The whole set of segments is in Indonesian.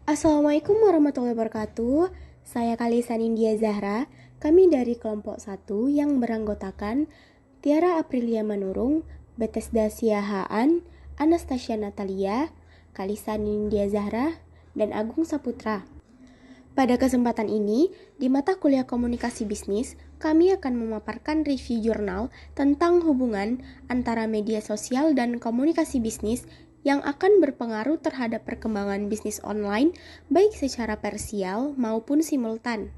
Assalamualaikum warahmatullahi wabarakatuh. Saya Kalisa Nindya Zahra. Kami dari kelompok 1 yang beranggotakan Tiara Aprilia Manurung, Bethesda Siahaan, Anastasia Natalia, Kalisa Nindya Zahra, dan Agung Saputra. Pada kesempatan ini, di mata kuliah komunikasi bisnis, kami akan memaparkan review jurnal tentang hubungan antara media sosial dan komunikasi bisnis yang akan berpengaruh terhadap perkembangan bisnis online baik secara parsial maupun simultan.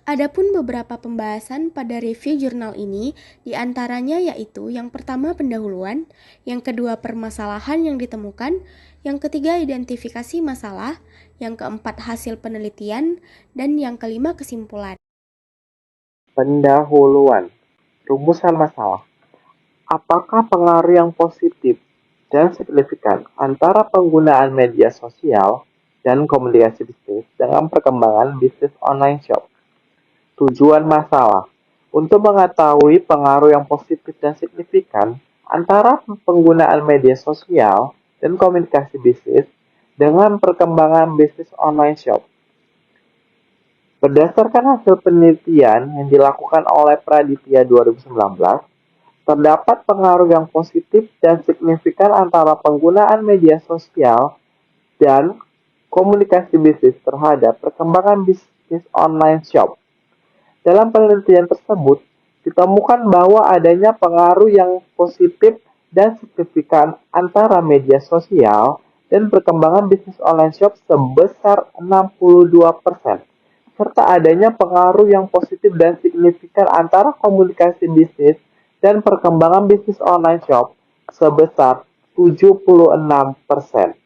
Adapun beberapa pembahasan pada review jurnal ini, diantaranya yaitu yang pertama pendahuluan, yang kedua permasalahan yang ditemukan, yang ketiga identifikasi masalah, yang keempat hasil penelitian, dan yang kelima kesimpulan. Pendahuluan. Rumusan masalah. Apakah pengaruh yang positif dan signifikan antara penggunaan media sosial dan komunikasi bisnis dengan perkembangan bisnis online shop? Tujuan masalah. Untuk mengetahui pengaruh yang positif dan signifikan antara penggunaan media sosial dan komunikasi bisnis dengan perkembangan bisnis online shop. Berdasarkan hasil penelitian yang dilakukan oleh Praditya 2019, terdapat pengaruh yang positif dan signifikan antara penggunaan media sosial dan komunikasi bisnis terhadap perkembangan bisnis online shop. Dalam penelitian tersebut, ditemukan bahwa adanya pengaruh yang positif dan signifikan antara media sosial dan perkembangan bisnis online shop sebesar 62%, serta adanya pengaruh yang positif dan signifikan antara komunikasi bisnis dan perkembangan bisnis online shop sebesar 76%.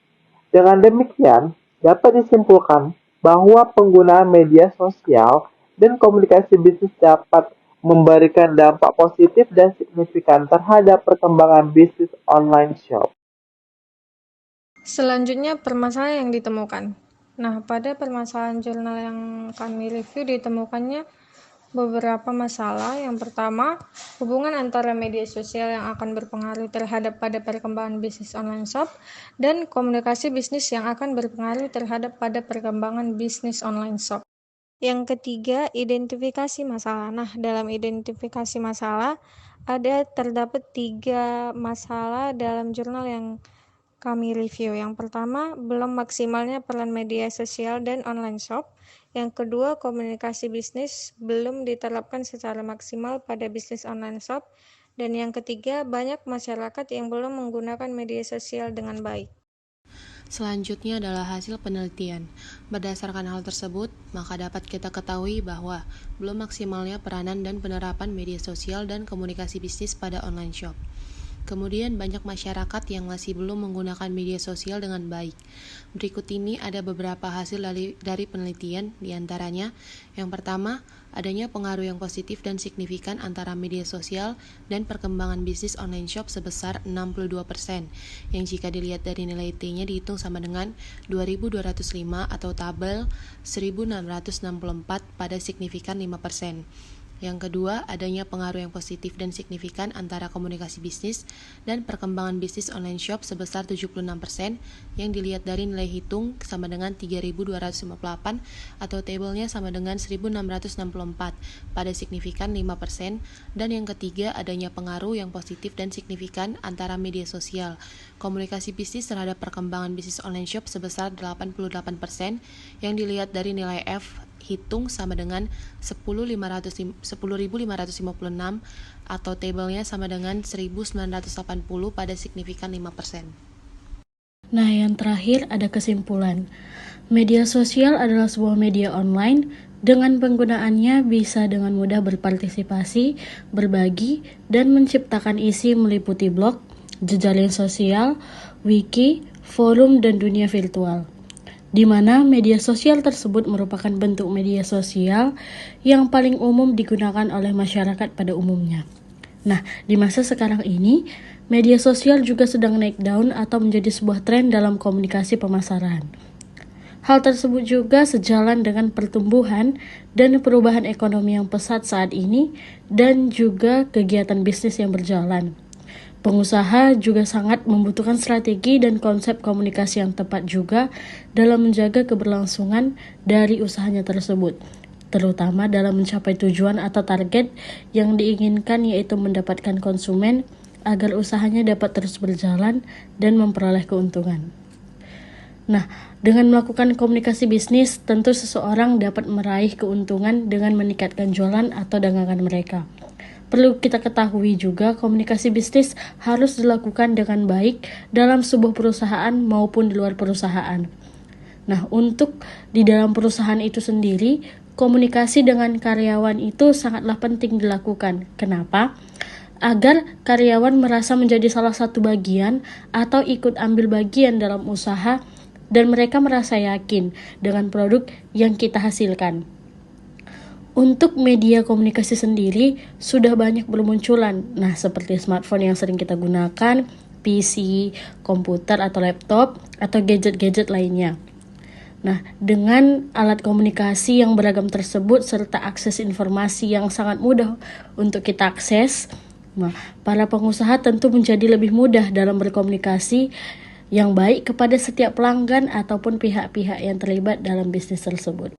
Dengan demikian, dapat disimpulkan bahwa penggunaan media sosial dan komunikasi bisnis dapat memberikan dampak positif dan signifikan terhadap perkembangan bisnis online shop. Selanjutnya, permasalahan yang ditemukan. Nah, pada permasalahan jurnal yang kami review ditemukannya beberapa masalah. Yang pertama, hubungan antara media sosial yang akan berpengaruh terhadap pada perkembangan bisnis online shop dan komunikasi bisnis yang akan berpengaruh terhadap pada perkembangan bisnis online shop. Yang ketiga, identifikasi masalah. Nah, dalam identifikasi masalah terdapat 3 masalah dalam jurnal yang kami review. Yang pertama, belum maksimalnya peran media sosial dan online shop. Yang kedua, komunikasi bisnis belum diterapkan secara maksimal pada bisnis online shop. Dan yang ketiga, banyak masyarakat yang belum menggunakan media sosial dengan baik. Selanjutnya adalah hasil penelitian. Berdasarkan hal tersebut, maka dapat kita ketahui bahwa belum maksimalnya peranan dan penerapan media sosial dan komunikasi bisnis pada online shop. Kemudian banyak masyarakat yang masih belum menggunakan media sosial dengan baik. Berikut ini ada beberapa hasil dari penelitian, diantaranya yang pertama, adanya pengaruh yang positif dan signifikan antara media sosial dan perkembangan bisnis online shop sebesar 62%, yang jika dilihat dari nilai T-nya dihitung sama dengan 2205 atau tabel 1664 pada signifikan 5%. Yang kedua, adanya pengaruh yang positif dan signifikan antara komunikasi bisnis dan perkembangan bisnis online shop sebesar 76%, yang dilihat dari nilai hitung sama dengan 3258 atau tabelnya sama dengan 1664 pada signifikan 5%. Dan yang ketiga, adanya pengaruh yang positif dan signifikan antara media sosial, komunikasi bisnis terhadap perkembangan bisnis online shop sebesar 88%, yang dilihat dari nilai F hitung sama dengan 10.556 atau tabelnya sama dengan 1980 pada signifikan 5%. Nah, yang terakhir ada kesimpulan. Media sosial adalah sebuah media online. Dengan penggunaannya bisa dengan mudah berpartisipasi, berbagi, dan menciptakan isi meliputi blog, jejaring sosial, wiki, forum, dan dunia virtual, di mana media sosial tersebut merupakan bentuk media sosial yang paling umum digunakan oleh masyarakat pada umumnya. Nah, di masa sekarang ini, media sosial juga sedang naik daun atau menjadi sebuah tren dalam komunikasi pemasaran. Hal tersebut juga sejalan dengan pertumbuhan dan perubahan ekonomi yang pesat saat ini dan juga kegiatan bisnis yang berjalan. Pengusaha juga sangat membutuhkan strategi dan konsep komunikasi yang tepat juga dalam menjaga keberlangsungan dari usahanya tersebut, terutama dalam mencapai tujuan atau target yang diinginkan, yaitu mendapatkan konsumen agar usahanya dapat terus berjalan dan memperoleh keuntungan. Nah, dengan melakukan komunikasi bisnis, tentu seseorang dapat meraih keuntungan dengan meningkatkan jualan atau dagangan mereka. Perlu kita ketahui juga, komunikasi bisnis harus dilakukan dengan baik dalam sebuah perusahaan maupun di luar perusahaan. Nah, untuk di dalam perusahaan itu sendiri, komunikasi dengan karyawan itu sangatlah penting dilakukan. Kenapa? Agar karyawan merasa menjadi salah satu bagian atau ikut ambil bagian dalam usaha dan mereka merasa yakin dengan produk yang kita hasilkan. Untuk media komunikasi sendiri sudah banyak bermunculan. Nah, seperti smartphone yang sering kita gunakan, PC, komputer atau laptop, atau gadget-gadget lainnya. Nah, dengan alat komunikasi yang beragam tersebut serta akses informasi yang sangat mudah untuk kita akses, para pengusaha tentu menjadi lebih mudah dalam berkomunikasi yang baik kepada setiap pelanggan ataupun pihak-pihak yang terlibat dalam bisnis tersebut.